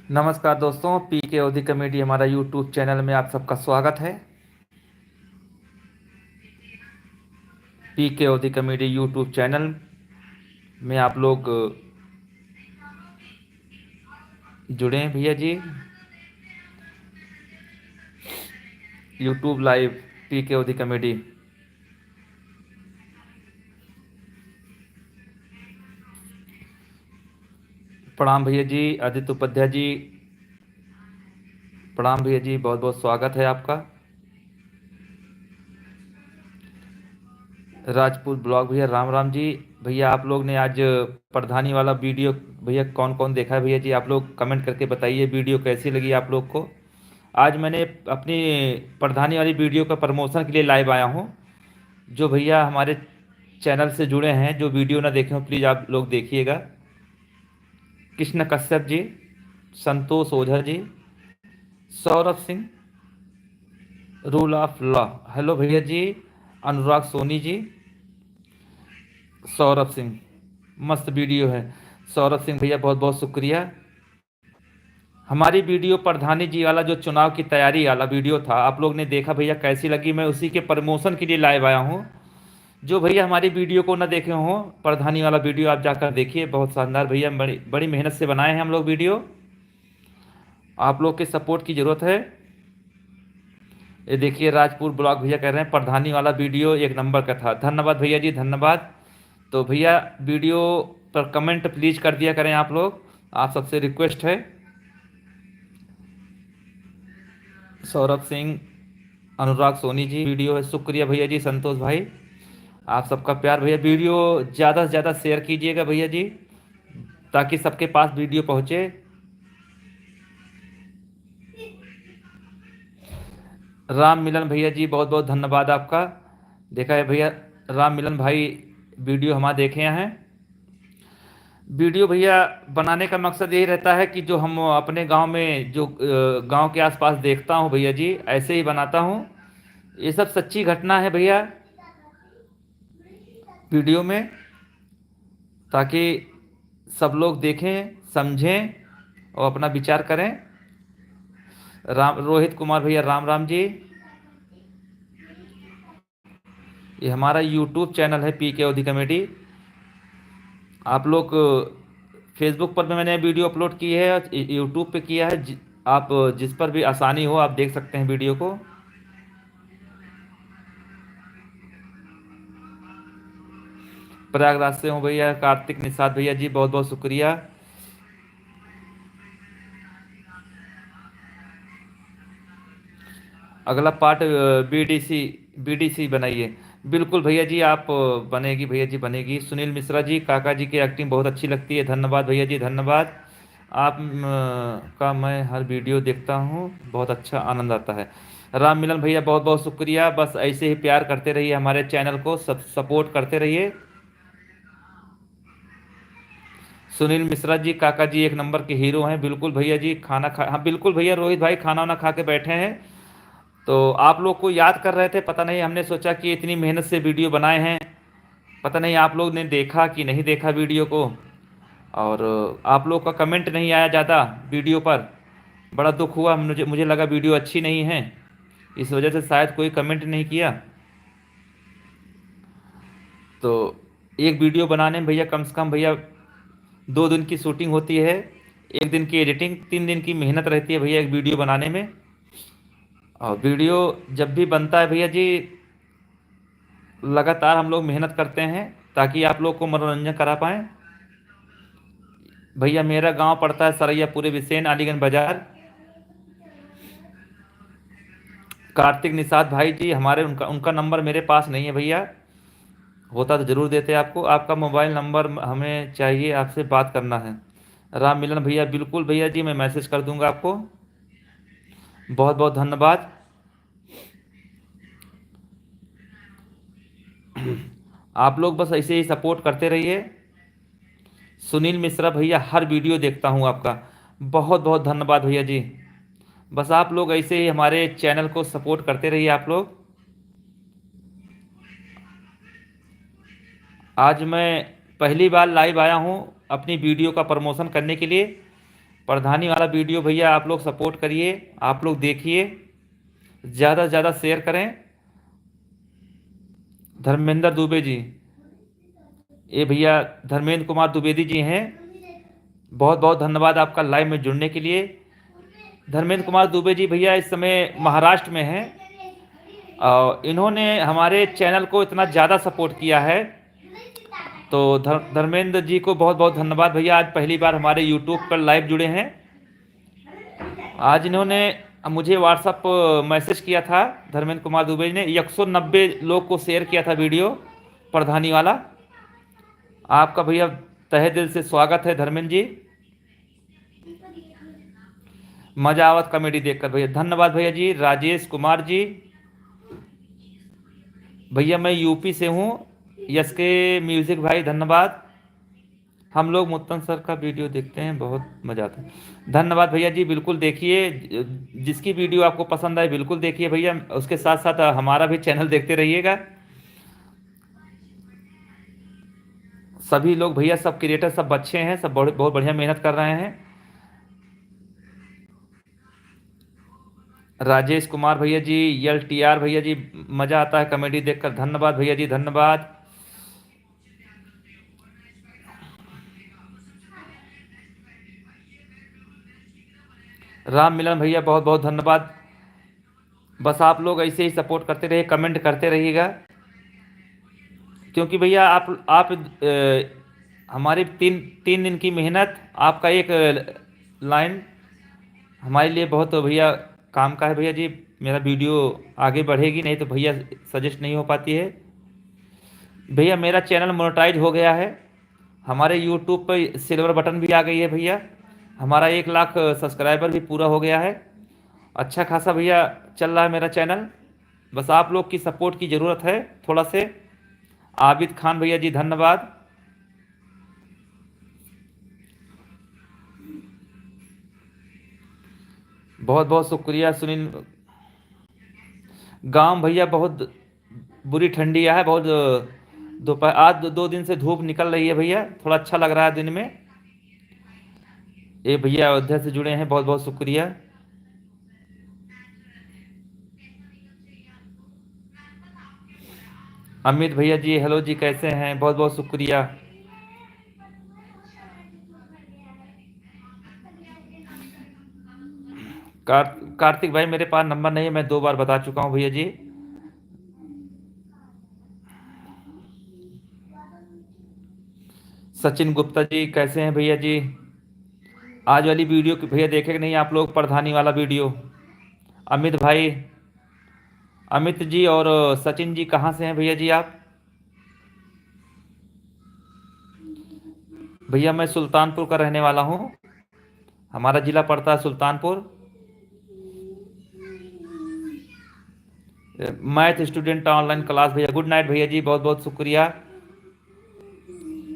नमस्कार दोस्तों, पी के ओदी कॉमेडी हमारा यूट्यूब चैनल में आप सबका स्वागत है। पी के ओदी कॉमेडी यूट्यूब चैनल में आप लोग जुड़े हैं भैया जी। यूट्यूब लाइव पी के ओदी कॉमेडी। प्रणाम भैया जी, आदित्य उपाध्याय जी। प्रणाम भैया जी, बहुत बहुत स्वागत है आपका। राजपूत ब्लॉग भैया, राम राम जी। भैया आप लोग ने आज प्रधानी वाला वीडियो भैया कौन कौन देखा है भैया जी? आप लोग कमेंट करके बताइए वीडियो कैसी लगी आप लोग को। आज मैंने अपनी प्रधानी वाली वीडियो का प्रमोशन के लिए लाइव आया हूँ। जो भैया हमारे चैनल से जुड़े हैं, जो वीडियो ना देखे हो प्लीज़ आप लोग देखिएगा। Krishna Kashyap ji, Santosh Ojha ji, Saurabh Singh, rule of law, hello भैया जी। अनुराग सोनी जी, सौरभ सिंह, मस्त वीडियो है। सौरभ सिंह भैया बहुत बहुत शुक्रिया। हमारी वीडियो प्रधानी जी वाला जो चुनाव की तैयारी वाला वीडियो था, आप लोग ने देखा भैया कैसी लगी? मैं उसी के प्रमोशन के लिए लाइव आया हूँ। जो भैया हमारी वीडियो को ना देखे हों, प्रधानी वाला वीडियो आप जाकर देखिए, बहुत शानदार भैया, बड़ी बड़ी मेहनत से बनाए हैं हम लोग वीडियो। आप लोग के सपोर्ट की ज़रूरत है। ये देखिए राजपुर ब्लॉग भैया कह रहे हैं प्रधानी वाला वीडियो एक नंबर का था। धन्यवाद भैया जी, धन्यवाद। तो भैया वीडियो पर कमेंट प्लीज़ कर दिया करें आप लोग, आप सबसे रिक्वेस्ट है। सौरभ सिंह, अनुराग सोनी जी वीडियो है, शुक्रिया भैया जी। संतोष भाई, आप सबका प्यार भैया। वीडियो ज़्यादा से ज़्यादा शेयर कीजिएगा भैया जी, ताकि सबके पास वीडियो पहुँचे। राम मिलन भैया जी बहुत बहुत धन्यवाद आपका। देखा है भैया, राम मिलन भाई वीडियो हमारे देखे हैं। वीडियो भैया बनाने का मकसद यही रहता है कि जो हम अपने गांव में जो गांव के आसपास देखता हूं भैया जी, ऐसे ही बनाता हूं। ये सब सच्ची घटना है भैया वीडियो में, ताकि सब लोग देखें, समझें और अपना विचार करें। राम रोहित कुमार भैया, राम राम जी। ये हमारा यूट्यूब चैनल है पी के ओदी कॉमेडी। आप लोग फेसबुक पर भी मैंने वीडियो अपलोड की है, यूट्यूब पे किया है। आप जिस पर भी आसानी हो आप देख सकते हैं वीडियो को। प्रयागराज से हूँ भैया, कार्तिक निषाद भैया जी बहुत बहुत शुक्रिया। अगला पार्ट बीडीसी, बीडीसी बनाइए। बिल्कुल भैया जी, आप बनेगी भैया जी, बनेगी। सुनील मिश्रा जी, काका जी की एक्टिंग बहुत अच्छी लगती है, धन्यवाद भैया जी, धन्यवाद। आप का मैं हर वीडियो देखता हूँ, बहुत अच्छा आनंद आता है। राम मिलन भैया बहुत बहुत शुक्रिया। बस ऐसे ही प्यार करते रहिए, हमारे चैनल को सब सपोर्ट करते रहिए। सुनील मिश्रा जी, काका जी एक नंबर के हीरो हैं। बिल्कुल भैया जी, खाना खा, हाँ बिल्कुल भैया, रोहित भाई खाना वाना खा के बैठे हैं। तो आप लोग को याद कर रहे थे, पता नहीं, हमने सोचा कि इतनी मेहनत से वीडियो बनाए हैं, पता नहीं आप लोग ने देखा कि नहीं देखा वीडियो को। और आप लोग का कमेंट नहीं आया ज़्यादा वीडियो पर, बड़ा दुख हुआ। मुझे लगा वीडियो अच्छी नहीं है, इस वजह से शायद कोई कमेंट नहीं किया। तो एक वीडियो बनाने में भैया कम से कम भैया 2 दिन की शूटिंग होती है, 1 दिन की एडिटिंग, 3 दिन की मेहनत रहती है भैया एक वीडियो बनाने में। और वीडियो जब भी बनता है भैया जी, लगातार हम लोग मेहनत करते हैं ताकि आप लोग को मनोरंजन करा पाएँ। भैया मेरा गांव पड़ता है सरैया पूरे बिसेन, अलीगंज बाजार। कार्तिक निषाद भाई जी हमारे, उनका उनका नंबर मेरे पास नहीं है भैया, होता तो ज़रूर देते आपको। आपका मोबाइल नंबर हमें चाहिए, आपसे बात करना है। राम मिलन भैया, बिल्कुल भैया जी, मैं मैसेज कर दूंगा आपको। बहुत बहुत धन्यवाद। आप लोग बस ऐसे ही सपोर्ट करते रहिए। सुनील मिश्रा भैया, हर वीडियो देखता हूँ आपका, बहुत बहुत धन्यवाद भैया जी। बस आप लोग ऐसे ही हमारे चैनल को सपोर्ट करते रहिए आप लोग। आज मैं पहली बार लाइव आया हूँ अपनी वीडियो का प्रमोशन करने के लिए। प्रधानी वाला वीडियो भैया आप लोग सपोर्ट करिए, आप लोग देखिए, ज़्यादा से ज़्यादा शेयर करें। धर्मेंद्र दुबे जी, ये भैया धर्मेंद्र कुमार द्विवेदी जी हैं, बहुत बहुत धन्यवाद आपका लाइव में जुड़ने के लिए। धर्मेंद्र कुमार दुबे जी भैया इस समय महाराष्ट्र में हैं और इन्होंने हमारे चैनल को इतना ज़्यादा सपोर्ट किया है, तो धर्मेंद्र जी को बहुत बहुत धन्यवाद भैया। आज पहली बार हमारे यूट्यूब पर लाइव जुड़े हैं। आज इन्होंने मुझे व्हाट्सअप मैसेज किया था, धर्मेंद्र कुमार दुबे ने 190 लोग को शेयर किया था वीडियो प्रधानी वाला। आपका भैया तहे दिल से स्वागत है धर्मेंद्र जी, मजा आवत कॉमेडी देखकर भैया, धन्यवाद भैया जी। राजेश कुमार जी, भैया मैं यूपी से हूँ, यस के म्यूजिक भाई धन्यवाद। हम लोग मुत्तन सर का वीडियो देखते हैं, बहुत मजा आता है। धन्यवाद भैया जी, बिल्कुल देखिए, जिसकी वीडियो आपको पसंद आए बिल्कुल देखिए भैया, उसके साथ साथ हमारा भी चैनल देखते रहिएगा। सभी लोग भैया, सब क्रिएटर, सब अच्छे हैं, सब बहुत बढ़िया मेहनत कर रहे हैं। राजेश कुमार भैया जी, LTR भैया जी, मजा आता है कॉमेडी देखकर, धन्यवाद भैया जी, धन्यवाद। राम मिलन भैया बहुत बहुत धन्यवाद। बस आप लोग ऐसे ही सपोर्ट करते रहिए, कमेंट करते रहिएगा, क्योंकि भैया आप हमारी तीन तीन दिन की मेहनत, आपका एक लाइन हमारे लिए बहुत भैया काम का है भैया जी। मेरा वीडियो आगे बढ़ेगी, नहीं तो भैया सजेस्ट नहीं हो पाती है। भैया मेरा चैनल मोनेटाइज हो गया है, हमारे यूट्यूब पर सिल्वर बटन भी आ गई है भैया, हमारा 1 लाख सब्सक्राइबर भी पूरा हो गया है। अच्छा खासा भैया चल रहा है मेरा चैनल, बस आप लोग की सपोर्ट की ज़रूरत है थोड़ा से। आबिद खान भैया जी धन्यवाद। बहुत बहुत शुक्रिया सुनील। गांव भैया बहुत बुरी ठंडी है, बहुत दोपहर, आज 2 दिन से धूप निकल रही है भैया, थोड़ा अच्छा लग रहा है दिन में। ये भैया अयोध्या से जुड़े हैं, बहुत बहुत शुक्रिया। अमित भैया जी हेलो जी, कैसे हैं, बहुत बहुत शुक्रिया। कार्तिक भाई मेरे पास नंबर नहीं है, मैं 2 बार बता चुका हूँ भैया जी। सचिन गुप्ता जी कैसे हैं भैया जी। आज वाली वीडियो भैया देखे कि नहीं आप लोग, प्रधानी वाला वीडियो। अमित भाई, अमित जी और सचिन जी कहाँ से हैं भैया जी आप। भैया मैं सुल्तानपुर का रहने वाला हूँ, हमारा जिला पड़ता है Sultanpur. Math student online class भैया, गुड नाइट भैया जी, बहुत बहुत शुक्रिया।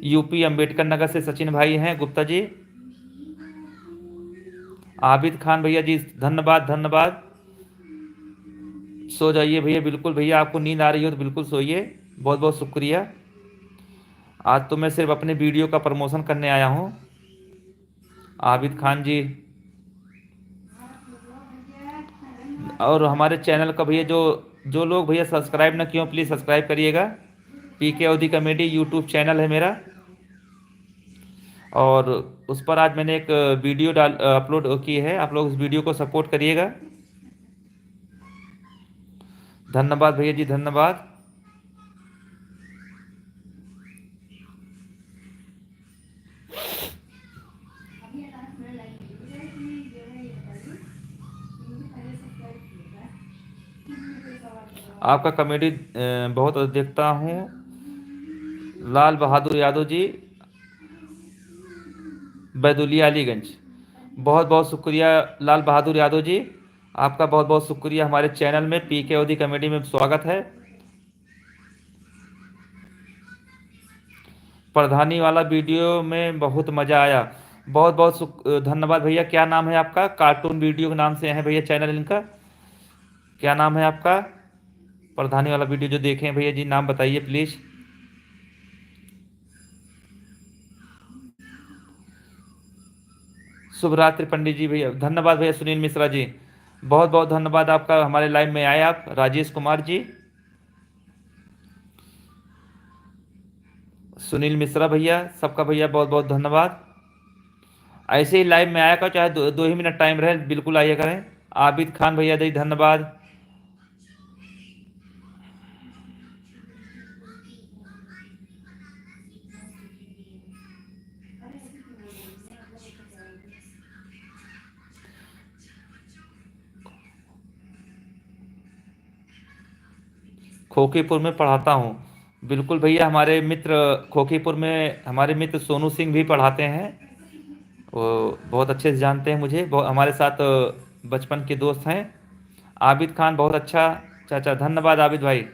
यूपी अंबेडकर नगर से सचिन भाई हैं गुप्ता जी। आबिद खान भैया जी धन्यवाद धन्यवाद। सो जाइए भैया, बिल्कुल भैया, आपको नींद आ रही हो तो बिल्कुल सोइए, बहुत बहुत शुक्रिया। आज तो मैं सिर्फ अपने वीडियो का प्रमोशन करने आया हूँ। आबिद खान जी, और हमारे चैनल का भैया जो जो लोग भैया सब्सक्राइब ना किए प्लीज़ सब्सक्राइब करिएगा। PK अवधी कॉमेडी यूट्यूब चैनल है मेरा, और उस पर आज मैंने एक वीडियो अपलोड की है, आप लोग उस वीडियो को सपोर्ट करिएगा। धन्यवाद भैया जी, धन्यवाद। आपका कॉमेडी बहुत देखता हूँ। लाल बहादुर यादव जी, बैदुलिया अलीगंज, बहुत बहुत शुक्रिया लाल बहादुर यादव जी, आपका बहुत बहुत शुक्रिया। हमारे चैनल में PK अवधी कॉमेडी में स्वागत है। प्रधानी वाला वीडियो में बहुत मज़ा आया, बहुत बहुत धन्यवाद भैया। क्या नाम है आपका, कार्टून वीडियो के नाम से है भैया चैनल इनका, क्या नाम है आपका। प्रधानी वाला वीडियो जो देखें भैया जी, नाम बताइए प्लीज़। शुभ रात्रि पंडित जी भैया, धन्यवाद भैया सुनील मिश्रा जी, बहुत बहुत धन्यवाद आपका, हमारे लाइव में आए आप। राजेश कुमार जी, सुनील मिश्रा भैया, सबका भैया बहुत बहुत धन्यवाद। ऐसे ही लाइव में आया करो, चाहे दो ही मिनट टाइम रहे, बिल्कुल आइए करें। आबिद खान भैया जी धन्यवाद। खोखीपुर में पढ़ाता हूँ, बिल्कुल भैया, हमारे मित्र खोखीपुर में हमारे मित्र सोनू सिंह भी पढ़ाते हैं, वो बहुत अच्छे से जानते हैं मुझे, हमारे साथ बचपन के दोस्त हैं। आबिद खान बहुत अच्छा चाचा, धन्यवाद आबिद भाई।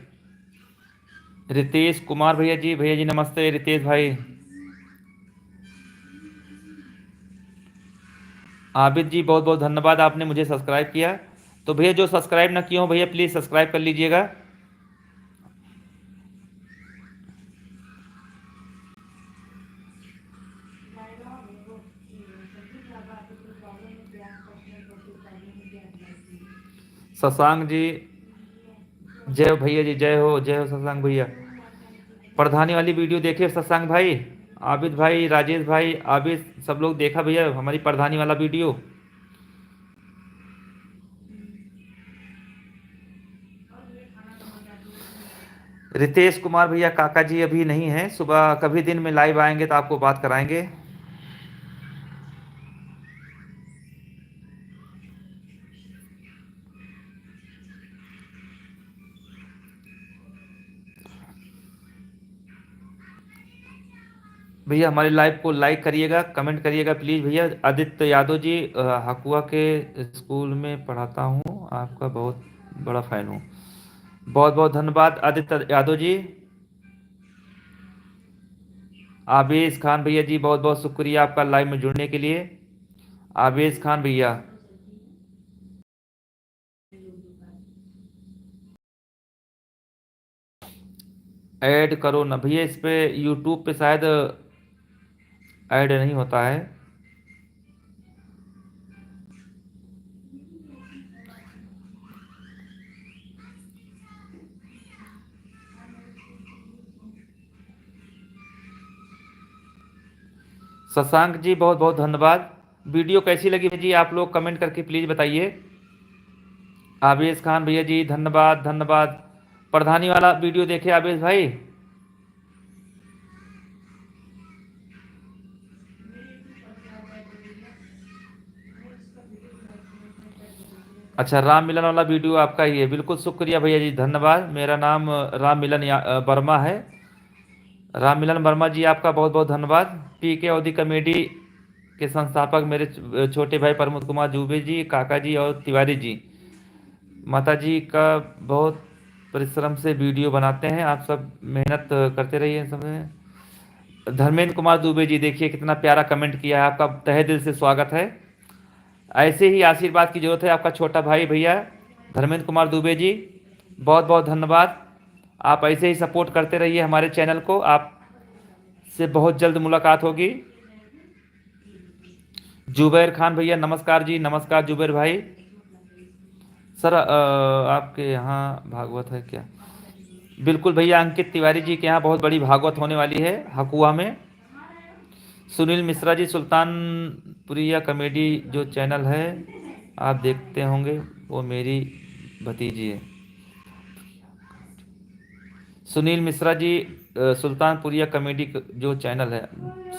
रितेश कुमार भैया जी, भैया जी नमस्ते रितेश भाई। आबिद जी बहुत बहुत धन्यवाद, आपने मुझे सब्सक्राइब किया। तो भैया जो सब्सक्राइब ना किए हो भैया प्लीज़ सब्सक्राइब कर लीजिएगा। शशांक जी, जय हो भैया जी, जय हो शशांक भैया। प्रधानी वाली वीडियो देखिए शशांक भाई, आबिद भाई, राजेश भाई, आबिद, सब लोग देखा भैया हमारी प्रधानी वाला वीडियो। रितेश कुमार भैया काका जी अभी नहीं है, सुबह कभी दिन में लाइव आएंगे तो आपको बात कराएंगे। भैया हमारे लाइव को लाइक करिएगा, कमेंट करिएगा प्लीज़ भैया। आदित्य यादव जी, हकुआ के स्कूल में पढ़ाता हूँ, आपका बहुत बड़ा फ़ैन हूँ, बहुत बहुत धन्यवाद आदित्य यादव जी। आवेश खान भैया जी बहुत बहुत शुक्रिया आपका लाइव में जुड़ने के लिए। आवेश खान भैया, ऐड करो ना भैया, इस पे यूट्यूब पे शायद ऐड नहीं होता है। शशांक जी बहुत बहुत धन्यवाद। वीडियो कैसी लगी जी आप लोग कमेंट करके प्लीज़ बताइए। आवेश खान भैया जी धन्यवाद धन्यवाद। प्रधानी वाला वीडियो देखे आवेश भाई? अच्छा, राम मिलन वाला वीडियो आपका ही है, बिल्कुल शुक्रिया भैया जी, धन्यवाद। मेरा नाम राम मिलन वर्मा है। राम मिलन वर्मा जी आपका बहुत बहुत धन्यवाद। पी के अवधि कॉमेडी के संस्थापक मेरे छोटे भाई प्रमोद कुमार जुबे जी, काका जी और तिवारी जी, माता जी का बहुत परिश्रम से वीडियो बनाते हैं, आप सब मेहनत करते रहिए सब। धर्मेंद्र कुमार दुबे जी देखिए कितना प्यारा कमेंट किया है, आपका तहे दिल से स्वागत है। ऐसे ही आशीर्वाद की जरूरत है, आपका छोटा भाई भैया धर्मेंद्र कुमार दुबे जी, बहुत बहुत धन्यवाद। आप ऐसे ही सपोर्ट करते रहिए हमारे चैनल को, आप से बहुत जल्द मुलाकात होगी। जुबैर खान भैया नमस्कार जी, नमस्कार जुबैर भाई। सर आपके यहाँ भागवत है क्या? बिल्कुल भैया, अंकित तिवारी जी के यहाँ बहुत बड़ी भागवत होने वाली है हकुआ में। सुनील मिश्रा जी, सुल्तानपुरिया कॉमेडी जो चैनल है आप देखते होंगे, वो मेरी भतीजी है। सुनील मिश्रा जी, सुल्तानपुरिया कॉमेडी जो चैनल है,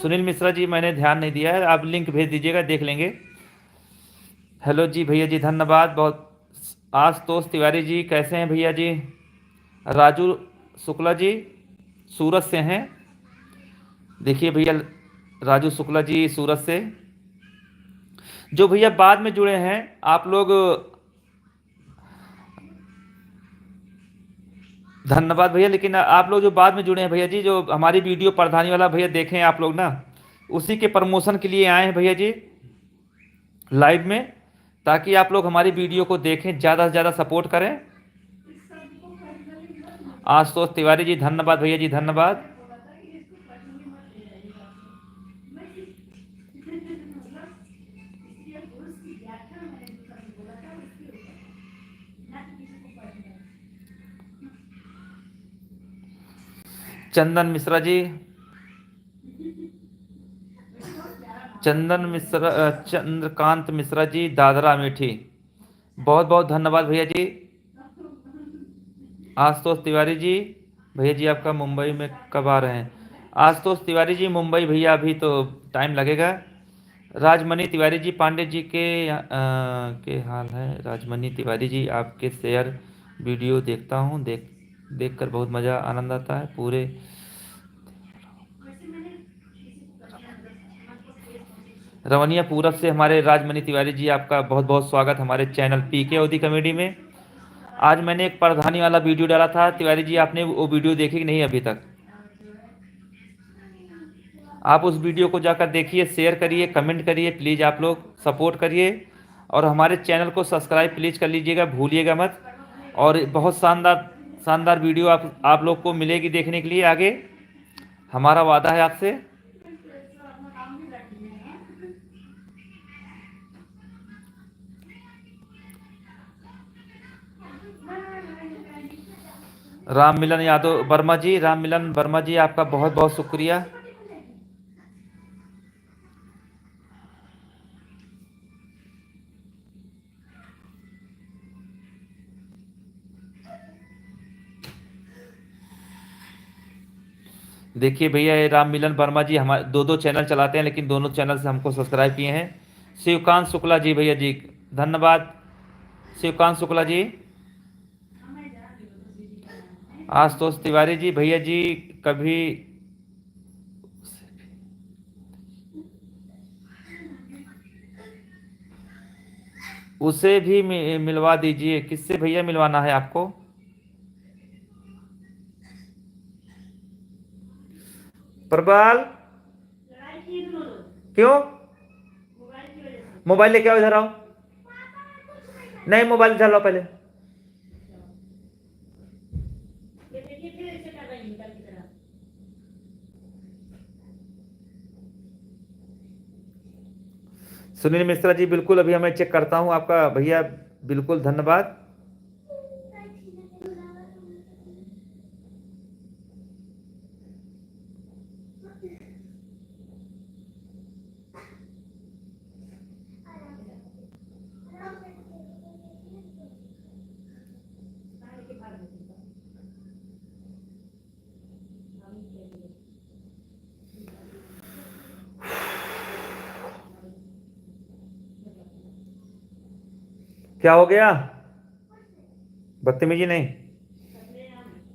सुनील मिश्रा जी मैंने ध्यान नहीं दिया है, आप लिंक भेज दीजिएगा, देख लेंगे। हेलो जी भैया जी धन्यवाद बहुत। आशुतोष तिवारी जी कैसे हैं भैया जी? राजू शुक्ला जी सूरत से हैं, देखिए भैया राजू शुक्ला जी सूरत से। जो भैया बाद में जुड़े हैं आप लोग, धन्यवाद भैया, लेकिन आप लोग जो बाद में जुड़े हैं भैया जी, जो हमारी वीडियो प्रधानी वाला भैया देखें आप लोग ना, उसी के प्रमोशन के लिए आए हैं भैया जी लाइव में, ताकि आप लोग हमारी वीडियो को देखें, ज़्यादा से ज़्यादा सपोर्ट करें। आशुतोष तिवारी जी धन्यवाद भैया जी, धन्यवाद। चंदन मिश्रा जी, चंद्रकांत मिश्रा जी, दादरा अमेठी, बहुत बहुत धन्यवाद भैया जी। आशुतोष तिवारी जी, भैया जी आपका मुंबई में कब आ रहे हैं? आशुतोष तिवारी जी मुंबई भैया अभी तो टाइम लगेगा। राजमणि तिवारी जी, पांडे जी के हाल है। राजमणि तिवारी जी आपके शेयर वीडियो देखता हूँ, देखकर बहुत मज़ा आनंद आता है पूरे। रवनिया पूरब से हमारे राजमणि तिवारी जी, आपका बहुत बहुत स्वागत हमारे चैनल पीके ओदी कॉमेडी में। आज मैंने एक प्रधानी वाला वीडियो डाला था तिवारी जी, आपने वो वीडियो देखी कि नहीं अभी तक? आप उस वीडियो को जाकर देखिए, शेयर करिए, कमेंट करिए, प्लीज़ आप लोग सपोर्ट करिए और हमारे चैनल को सब्सक्राइब प्लीज़ कर लीजिएगा, भूलिएगा मत। और बहुत शानदार शानदार वीडियो आप लोग को मिलेगी देखने के लिए आगे, हमारा वादा है आपसे। राम मिलन यादव वर्मा जी, राम मिलन वर्मा जी आपका बहुत बहुत शुक्रिया। देखिए भैया, ये राम मिलन वर्मा जी हमारे दो दो चैनल चलाते हैं, लेकिन दोनों चैनल से हमको सब्सक्राइब किए हैं। शिवकांत शुक्ला जी, भैया जी धन्यवाद। शिवकांत शुक्ला जी, आशुतोष तिवारी जी, भैया जी कभी उसे भी मिलवा दीजिए। किससे भैया मिलवाना है आपको? प्रबल, क्यों? मोबाइल लेके आओ, इधर आओ। नहीं, मोबाइल इधर लाओ पहले। सुनील मिश्रा जी, बिल्कुल अभी मैं चेक करता हूं आपका भैया, बिल्कुल धन्यवाद। क्या हो गया? बदतमीजी नहीं।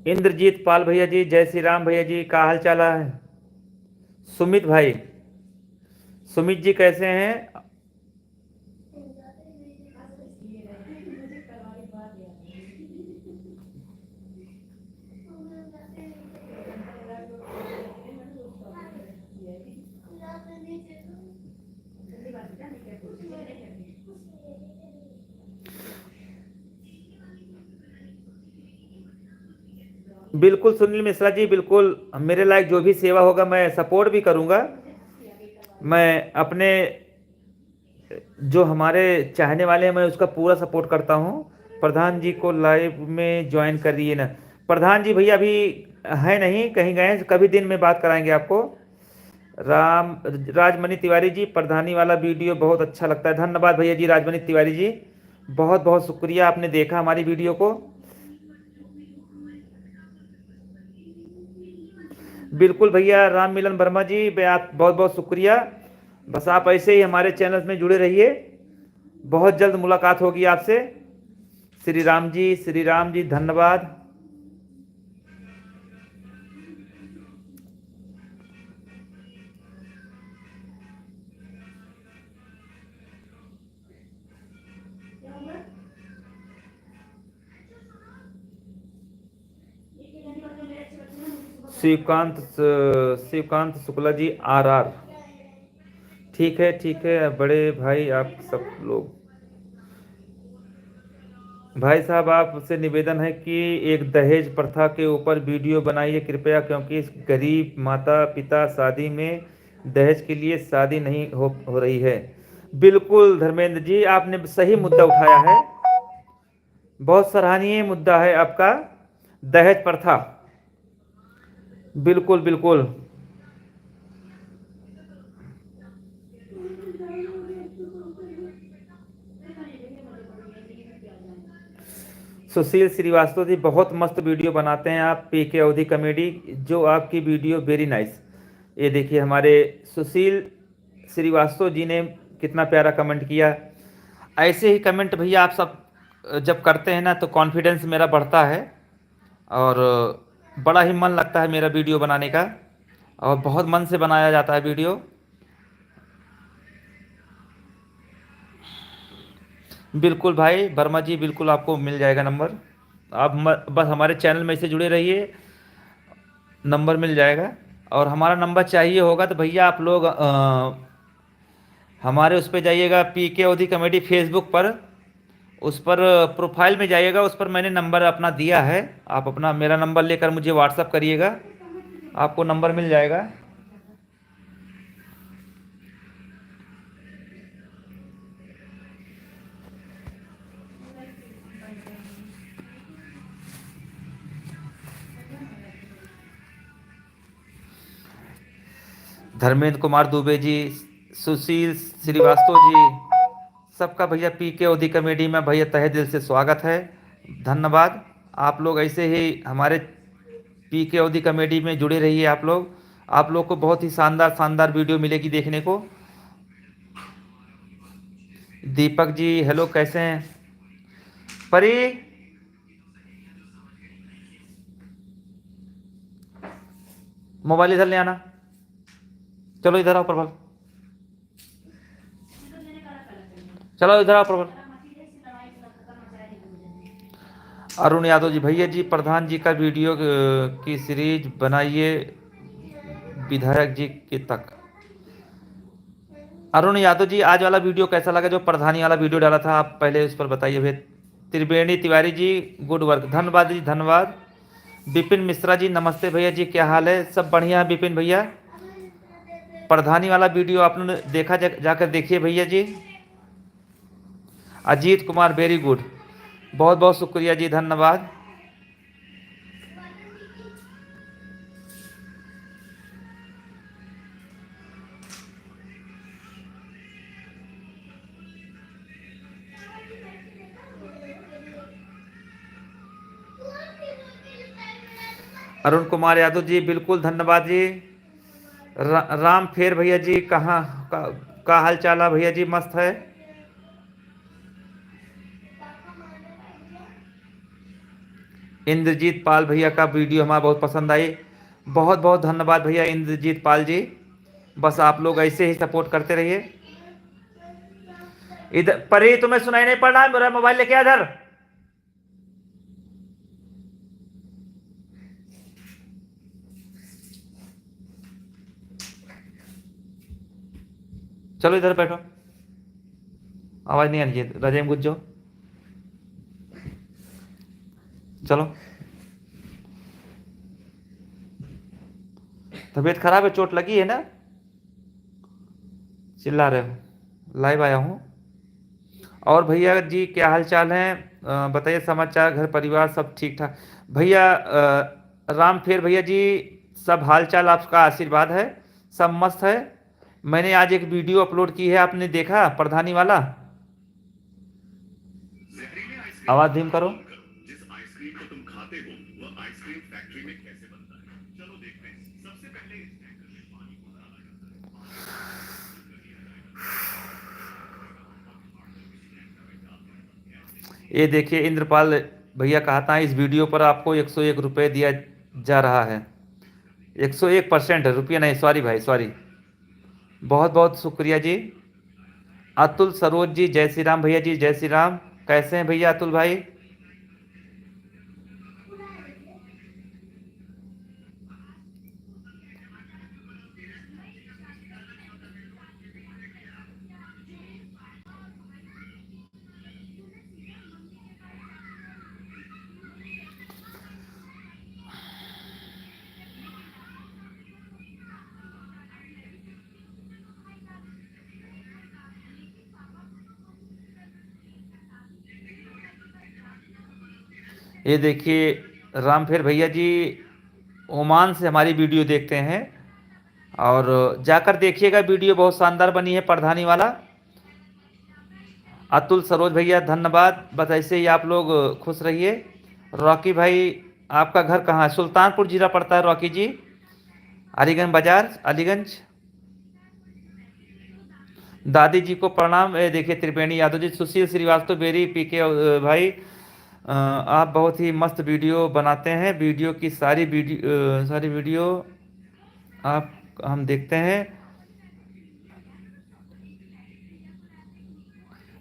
इंद्रजीत पाल भैया जी, जय श्री राम भैया जी, का हाल चाल है? सुमित भाई, सुमित जी कैसे हैं? बिल्कुल सुनील मिश्रा जी, बिल्कुल मेरे लायक जो भी सेवा होगा मैं सपोर्ट भी करूंगा। मैं अपने जो हमारे चाहने वाले हैं मैं उसका पूरा सपोर्ट करता हूं। प्रधान जी को लाइव में ज्वाइन करिए ना। प्रधान जी भैया अभी है नहीं, कहीं गए हैं, कभी दिन में बात कराएंगे आपको। राम राजमणि तिवारी जी, प्रधानी वाला वीडियो बहुत अच्छा लगता है। धन्यवाद भैया जी, राजमणि तिवारी जी बहुत बहुत शुक्रिया, आपने देखा हमारी वीडियो को। बिल्कुल भैया, राम मिलन वर्मा जी आप बहुत बहुत शुक्रिया। बस आप ऐसे ही हमारे चैनल में जुड़े रहिए, बहुत जल्द मुलाकात होगी आपसे। श्री राम जी धन्यवाद। शिवकांत शुक्ला जी, RR, ठीक है बड़े भाई, आप सब लोग। भाई साहब आपसे निवेदन है कि एक दहेज प्रथा के ऊपर वीडियो बनाइए कृपया, क्योंकि इस गरीब माता पिता शादी में दहेज के लिए शादी नहीं हो रही है। बिल्कुल धर्मेंद्र जी, आपने सही मुद्दा उठाया है, बहुत सराहनीय मुद्दा है आपका, दहेज प्रथा। बिल्कुल बिल्कुल। सुशील श्रीवास्तव जी बहुत मस्त वीडियो बनाते हैं आप, पी के अवधि कॉमेडी, जो आपकी वीडियो वेरी नाइस। ये देखिए हमारे सुशील श्रीवास्तव जी ने कितना प्यारा कमेंट किया। ऐसे ही कमेंट भैया आप सब जब करते हैं ना तो कॉन्फिडेंस मेरा बढ़ता है, और बड़ा ही मन लगता है मेरा वीडियो बनाने का, और बहुत मन से बनाया जाता है वीडियो। बिल्कुल भाई वर्मा जी, बिल्कुल आपको मिल जाएगा नंबर। आप बस हमारे चैनल में से जुड़े रहिए, नंबर मिल जाएगा। और हमारा नंबर चाहिए होगा तो भैया आप लोग हमारे उस पर जाइएगा, पी के ओधी कॉमेडी फेसबुक पर, उस पर प्रोफाइल में जाइएगा, उस पर मैंने नंबर अपना दिया है। आप अपना मेरा नंबर लेकर मुझे व्हाट्सअप करिएगा, आपको नंबर मिल जाएगा। धर्मेंद्र कुमार दुबे जी, सुशील श्रीवास्तव जी, सबका भैया पी के ओधी कॉमेडी में भैया तहे दिल से स्वागत है। धन्यवाद। आप लोग ऐसे ही हमारे पी के ओधी कॉमेडी में जुड़े रहिए। आप लोग को बहुत ही शानदार शानदार वीडियो मिलेगी देखने को। दीपक जी हेलो, कैसे हैं? परी, मोबाइल इधर ले आना। चलो इधर आओ प्रबल, चलो इधर आओ प्रबल। अरुण यादव जी, भैया जी प्रधान जी का वीडियो की सीरीज बनाइए विधायक जी के तक। अरुण यादव जी आज वाला वीडियो कैसा लगा, जो प्रधानी वाला वीडियो डाला था, आप पहले उस पर बताइए भैया। त्रिवेणी तिवारी जी गुड वर्क, धन्यवाद जी धन्यवाद। विपिन मिश्रा जी नमस्ते भैया जी, क्या हाल है? सब बढ़िया है विपिन भैया। प्रधानी वाला वीडियो आप लोगों ने देखा, जाकर देखिए भैया जी। अजीत कुमार वेरी गुड, बहुत बहुत शुक्रिया जी, धन्यवाद। अरुण कुमार यादव जी बिल्कुल धन्यवाद जी। राम फेर भैया जी कहाँ का हाल चाल है भैया जी? मस्त है। इंद्रजीत पाल भैया का वीडियो हमारा बहुत पसंद आई, बहुत बहुत धन्यवाद भैया इंद्रजीत पाल जी। बस आप लोग ऐसे ही सपोर्ट करते रहिए। इधर परी, तुम्हें सुनाई नहीं पड़ रहा है? मेरा मोबाइल लेके आ इधर। चलो इधर बैठो, आवाज नहीं आ रही है, रजाई में घुस जाओ। चलो, तबीयत खराब है, चोट लगी है ना? चिल्ला रहे हो? लाइव आया हूँ। और भैया जी क्या हाल चाल है? बताइए समाचार, घर परिवार सब ठीक ठाक? भैया राम फेर भैया जी, सब हाल चाल आपका आशीर्वाद है, सब मस्त है। मैंने आज एक वीडियो अपलोड की है, आपने देखा प्रधानी वाला? आवाज धीम करो। जिस आइसक्रीम को तुम खाते हो वह आइसक्रीम फैक्ट्री में कैसे बनता है, चलो देखते हैं। सबसे पहले इस टैंकर में पानी को डाला जाता है। ये देखिए इंद्रपाल भैया कहता है इस वीडियो पर आपको 101 रुपये दिया जा रहा है। 101% रुपये नहीं, सॉरी भाई सॉरी, बहुत बहुत शुक्रिया जी। अतुल सरोज जी जय श्री राम भैया जी, जय श्री राम। कैसे हैं भैया अतुल भाई? ये देखिए रामफेर भैया जी ओमान से हमारी वीडियो देखते हैं, और जाकर देखिएगा, वीडियो बहुत शानदार बनी है प्रधानी वाला। अतुल सरोज भैया धन्यवाद, बस ऐसे ही आप लोग खुश रहिए। रॉकी भाई, आपका घर कहाँ है? सुल्तानपुर जिला पड़ता है रॉकी जी, अलीगंज बाजार, अलीगंज। दादी जी को प्रणाम। देखिए त्रिवेणी यादव जी, सुशील श्रीवास्तव, बेरी पीके भाई, आप बहुत ही मस्त वीडियो बनाते हैं। वीडियो की सारी वीडियो आप हम देखते हैं।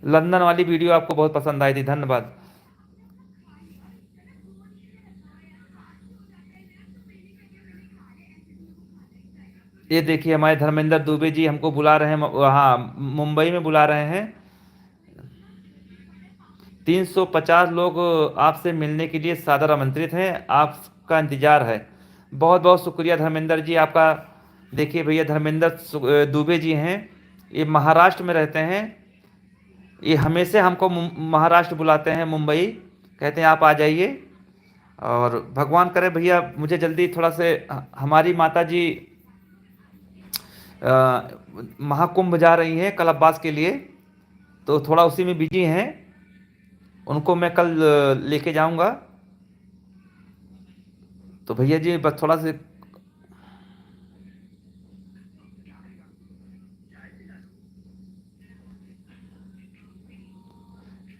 लंदन वाली वीडियो आपको बहुत पसंद आई थी, धन्यवाद। ये देखिए हमारे धर्मेंद्र दुबे जी हमको बुला रहे हैं, हाँ मुंबई में बुला रहे हैं। 350 लोग आपसे मिलने के लिए सादर आमंत्रित हैं, आपका इंतजार है। बहुत बहुत शुक्रिया धर्मेंद्र जी आपका। देखिए भैया धर्मेंद्र दुबे जी हैं, ये महाराष्ट्र में रहते हैं। ये हमेशा हमको महाराष्ट्र बुलाते हैं, मुंबई, कहते हैं आप आ जाइए। और भगवान करे भैया मुझे जल्दी थोड़ा से, हमारी माता जी महाकुंभ जा रही हैं कलब्बास के लिए, तो थोड़ा उसी में बिजी हैं। उनको मैं कल लेके जाऊंगा। तो भैया जी बस थोड़ा से,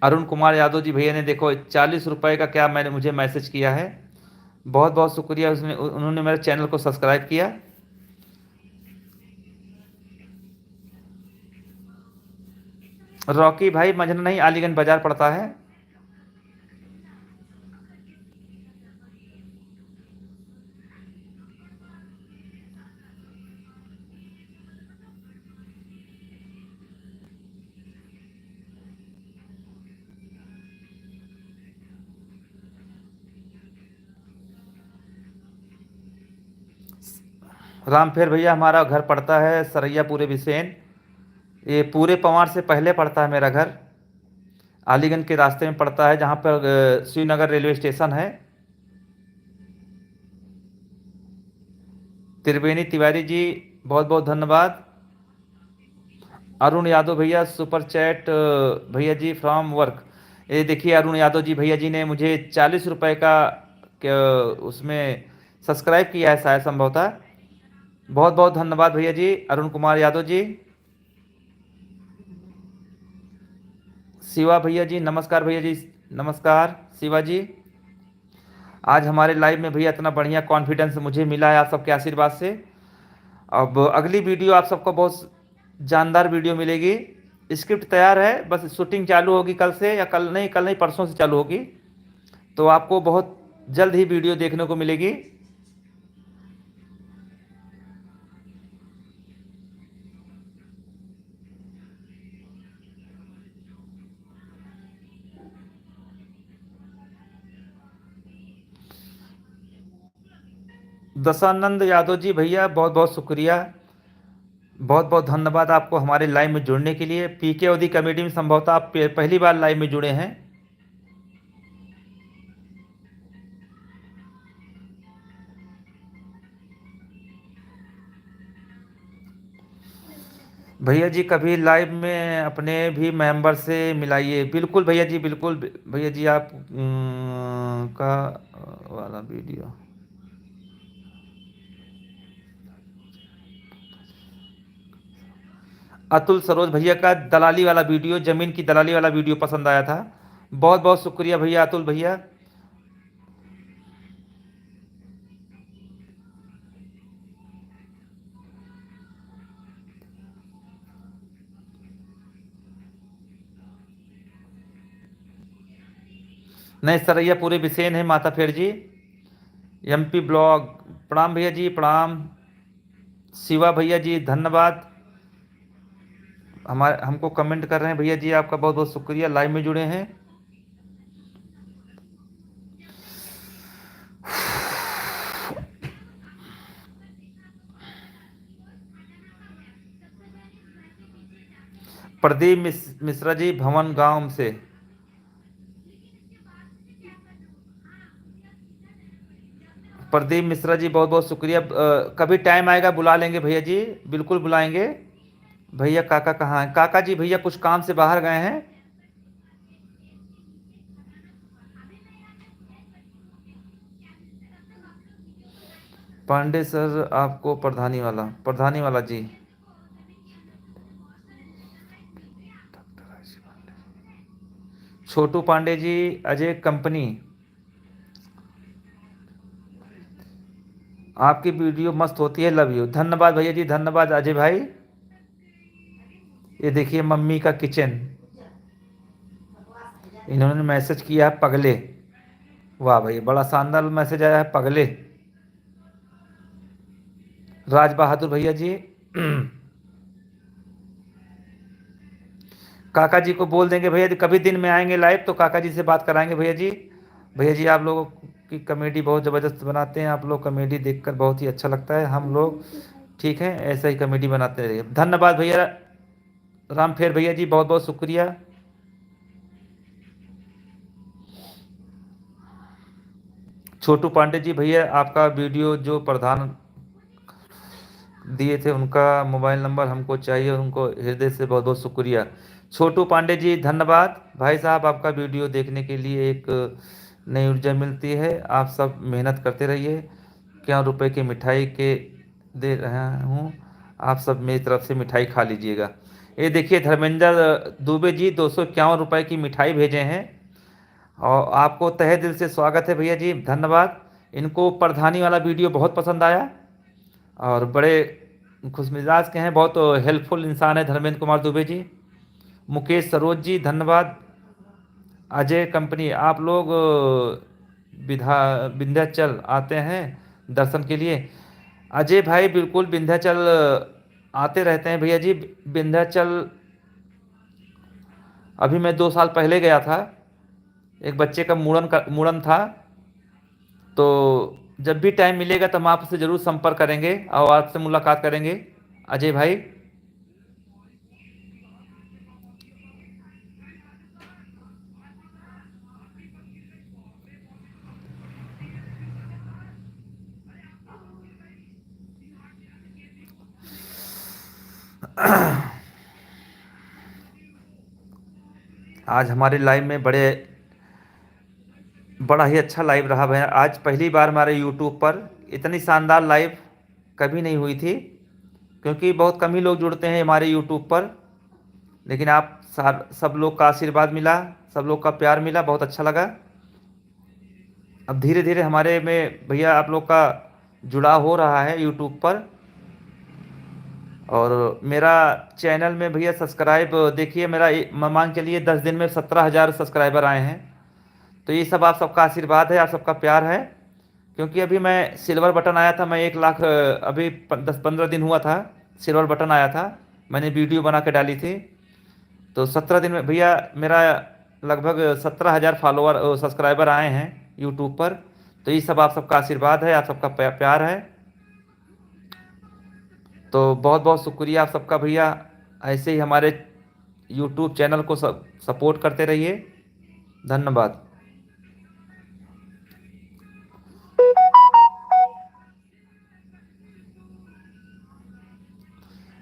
अरुण कुमार यादव जी भैया ने देखो 40 रुपए का क्या मैंने मुझे मैसेज किया है, बहुत बहुत शुक्रिया। उसने उन्होंने मेरे चैनल को सब्सक्राइब किया। रॉकी भाई मजना नहीं, अलीगंज बाजार पड़ता है। रामफेर भैया हमारा घर पड़ता है सरैया पूरे बिसेन, ये पूरे पवार से पहले पड़ता है मेरा घर, अलीगंज के रास्ते में पड़ता है, जहाँ पर श्रीनगर रेलवे स्टेशन है। त्रिवेणी तिवारी जी बहुत बहुत धन्यवाद। अरुण यादव भैया सुपर चैट, भैया जी फ्रॉम वर्क। ये देखिए अरुण यादव जी भैया जी ने मुझे 40 रुपए का उसमें सब्सक्राइब किया है शायद, संभवतः। बहुत बहुत धन्यवाद भैया जी, अरुण कुमार यादव जी। शिवा भैया जी नमस्कार, भैया जी नमस्कार शिवा जी। आज हमारे लाइव में भैया इतना बढ़िया कॉन्फिडेंस मुझे मिला है आप सबके आशीर्वाद से। अब अगली वीडियो आप सबको बहुत जानदार वीडियो मिलेगी। स्क्रिप्ट तैयार है, बस शूटिंग चालू होगी कल से, या कल नहीं परसों से चालू होगी, तो आपको बहुत जल्द ही वीडियो देखने को मिलेगी। दशानंद यादव जी भैया बहुत बहुत शुक्रिया, बहुत बहुत धन्यवाद आपको हमारे लाइव में जुड़ने के लिए। पीके ओदी कमेटी में संभवतः आप पहली बार लाइव में जुड़े हैं। भैया जी कभी लाइव में अपने भी मेंबर से मिलाइए। बिल्कुल भैया जी, बिल्कुल भैया जी, आप का वाला वीडियो, अतुल सरोज भैया का दलाली वाला वीडियो, जमीन की दलाली वाला वीडियो पसंद आया था। बहुत बहुत शुक्रिया भैया अतुल भैया। नहीं सरैया पूरे बिसेन है माता फेर जी, एमपी ब्लॉग, प्रणाम भैया जी प्रणाम। शिवा भैया जी धन्यवाद, हमारे हमको कमेंट कर रहे हैं भैया जी, आपका बहुत बहुत शुक्रिया, लाइव में जुड़े हैं। प्रदीप मिश्रा जी भवन गांव से, प्रदीप मिश्रा जी बहुत बहुत शुक्रिया। कभी टाइम आएगा बुला लेंगे भैया जी, बिल्कुल बुलाएंगे। भैया काका कहाँ हैं? काका जी भैया कुछ काम से बाहर गए हैं। पांडे सर आपको प्रधानी वाला जी। छोटू पांडे जी, अजय कंपनी, आपकी वीडियो मस्त होती है, लव यू। धन्यवाद भैया जी, धन्यवाद अजय भाई। ये देखिए मम्मी का किचन, इन्होंने मैसेज किया है पगले। वाह भाई, बड़ा शानदार मैसेज आया है, पगले। राज बहादुर भैया जी। काका जी को बोल देंगे भैया जी, कभी दिन में आएंगे लाइव तो काका जी से बात कराएंगे भैया जी। भैया जी आप लोगों की कॉमेडी बहुत ज़बरदस्त बनाते हैं, आप लोग कॉमेडी देखकर बहुत ही अच्छा लगता है हम लोग। ठीक है, ऐसा ही कॉमेडी बनाते रहिए। धन्यवाद भैया राम फेर भैया जी, बहुत बहुत शुक्रिया। छोटू पांडे जी भैया, आपका वीडियो जो प्रधान दिए थे उनका मोबाइल नंबर हमको चाहिए, और उनको हृदय से बहुत बहुत शुक्रिया। छोटू पांडे जी धन्यवाद भाई साहब, आपका वीडियो देखने के लिए एक नई ऊर्जा मिलती है। आप सब मेहनत करते रहिए। क्या रुपए की मिठाई के दे रहा हूँ, आप सब मेरी तरफ से मिठाई खा लीजिएगा। ये देखिए धर्मेंद्र दुबे जी 251 रुपये की मिठाई भेजे हैं, और आपको तहे दिल से स्वागत है भैया जी, धन्यवाद। इनको प्रधानी वाला वीडियो बहुत पसंद आया, और बड़े खुशमिजाज के हैं, बहुत हेल्पफुल इंसान है धर्मेंद्र कुमार दुबे जी। मुकेश सरोज जी धन्यवाद। अजय कंपनी, आप लोग विधा विंध्याचल आते हैं दर्शन के लिए? अजय भाई बिल्कुल विंध्याचल आते रहते हैं भैया जी। विंध्याचल अभी मैं 2 साल पहले गया था, एक बच्चे का मूड़न था। तो जब भी टाइम मिलेगा तो हम आपसे ज़रूर संपर्क करेंगे और आपसे मुलाकात करेंगे अजय भाई। आज हमारे लाइव में बड़ा ही अच्छा लाइव रहा भैया। आज पहली बार हमारे यूट्यूब पर इतनी शानदार लाइव कभी नहीं हुई थी, क्योंकि बहुत कम ही लोग जुड़ते हैं हमारे यूट्यूब पर। लेकिन आप सब लोग का आशीर्वाद मिला, सब लोग का प्यार मिला, बहुत अच्छा लगा। अब धीरे धीरे हमारे में भैया आप लोग का जुड़ाव हो रहा है यूट्यूब पर। और मेरा चैनल में भैया सब्सक्राइब देखिए, मेरा मान के लिए 10 दिन में 17,000 सब्सक्राइबर आए हैं। तो ये सब आप सबका आशीर्वाद है, आप सबका प्यार है। क्योंकि अभी मैं सिल्वर बटन आया था, मैं 1 लाख अभी 10-15 दिन हुआ था, सिल्वर बटन आया था, मैंने वीडियो बना के डाली थी। तो 17 दिन में भैया मेरा लगभग 17,000 फॉलोअर सब्सक्राइबर आए हैं यूट्यूब पर। तो ये सब आप सबका आशीर्वाद है, आप सबका प्यार है। तो बहुत बहुत शुक्रिया आप सबका भैया। ऐसे ही हमारे यूट्यूब चैनल को सपोर्ट करते रहिए, धन्यवाद।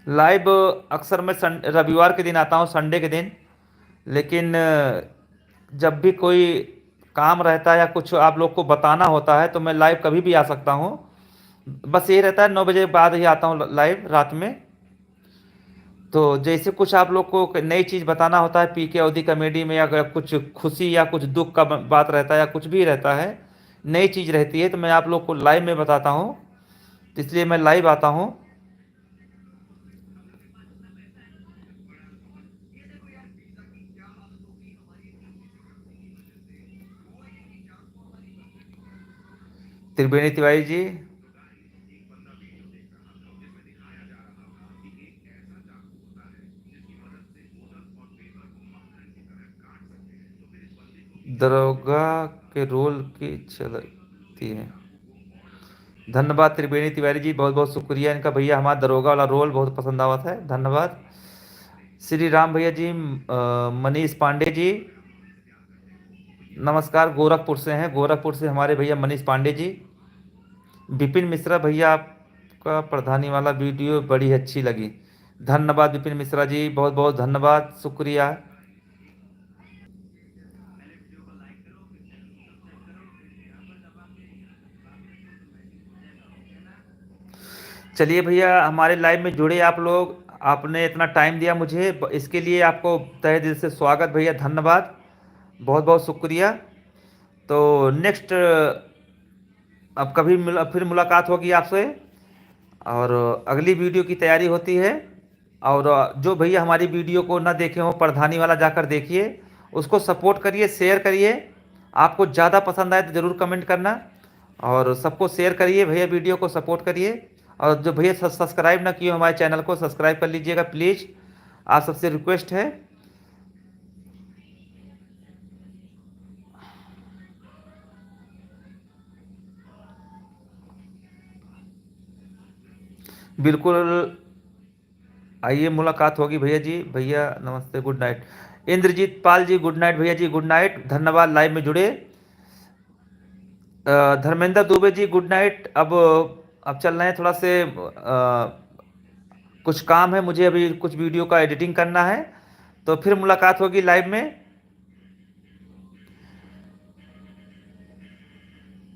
लाइव अक्सर मैं रविवार के दिन आता हूँ, संडे के दिन। लेकिन जब भी कोई काम रहता है या कुछ आप लोग को बताना होता है तो मैं लाइव कभी भी आ सकता हूँ। बस ये रहता है 9 बजे बाद ही आता हूँ लाइव रात में। तो जैसे कुछ आप लोग को नई चीज़ बताना होता है पी के अवधि कॉमेडी में, या अगर कुछ खुशी या कुछ दुख का बात रहता है या कुछ भी रहता है, नई चीज़ रहती है, तो मैं आप लोग को लाइव में बताता हूँ। तो इसलिए मैं लाइव आता हूँ। त्रिवेणी तिवारी जी, दरोगा के रोल की चलती है। धन्यवाद त्रिवेणी तिवारी जी, बहुत बहुत शुक्रिया इनका भैया, हमारा दरोगा वाला रोल बहुत पसंद आवा था, धन्यवाद। श्री राम भैया जी, मनीष पांडे जी नमस्कार, गोरखपुर से हैं, गोरखपुर से हमारे भैया मनीष पांडे जी। विपिन मिश्रा भैया, आपका प्रधानी वाला वीडियो बड़ी अच्छी लगी। धन्यवाद विपिन मिश्रा जी, बहुत बहुत धन्यवाद, शुक्रिया। चलिए भैया, हमारे लाइव में जुड़े आप लोग, आपने इतना टाइम दिया मुझे, इसके लिए आपको तहे दिल से स्वागत भैया, धन्यवाद, बहुत बहुत शुक्रिया। तो नेक्स्ट अब कभी फिर मुलाकात होगी आपसे, और अगली वीडियो की तैयारी होती है। और जो भैया हमारी वीडियो को ना देखे हो, प्रधानी वाला जाकर देखिए, उसको सपोर्ट करिए, शेयर करिए। आपको ज़्यादा पसंद आए तो ज़रूर कमेंट करना, और सबको शेयर करिए भैया, वीडियो को सपोर्ट करिए। और जो भैया सब्सक्राइब ना किए हमारे चैनल को, सब्सक्राइब कर लीजिएगा प्लीज़, आप सबसे रिक्वेस्ट है। बिल्कुल, आइए मुलाकात होगी भैया जी। भैया नमस्ते, good night. Indrajit Pal ji good night भैया जी, गुड नाइट, धन्यवाद लाइव में जुड़े। Dharmendra Dubey ji good night. अब चल रहे हैं, थोड़ा से कुछ काम है मुझे, अभी कुछ वीडियो का एडिटिंग करना है, तो फिर मुलाकात होगी लाइव में।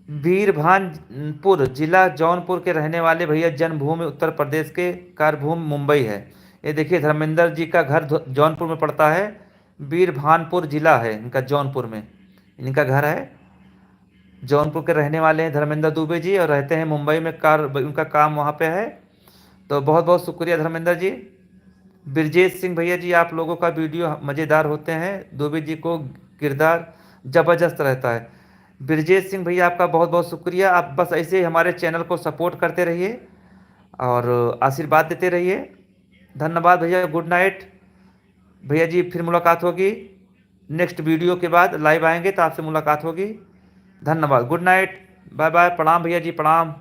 वीरभानपुर जिला जौनपुर के रहने वाले भैया, जन्मभूमि उत्तर प्रदेश के, कार्यभूमि मुंबई है। ये देखिए धर्मेंद्र जी का घर जौनपुर में पड़ता है, वीरभानपुर जिला है इनका, जौनपुर में इनका घर है। जौनपुर के रहने वाले हैं धर्मेंद्र दुबे जी, और रहते हैं मुंबई में, उनका काम वहाँ पे है। तो बहुत बहुत शुक्रिया धर्मेंद्र जी। ब्रजेश सिंह भैया जी, आप लोगों का वीडियो मज़ेदार होते हैं, दुबे जी को किरदार ज़बरदस्त रहता है। ब्रजेश सिंह भैया, आपका बहुत बहुत शुक्रिया। आप बस ऐसे ही हमारे चैनल को सपोर्ट करते रहिए और आशीर्वाद देते रहिए। धन्यवाद भैया, गुड नाइट भैया जी, फिर मुलाकात होगी। नेक्स्ट वीडियो के बाद लाइव आएंगे तो आपसे मुलाकात होगी। धन्यवाद, गुड नाइट, बाय बाय, प्रणाम भैया जी, प्रणाम।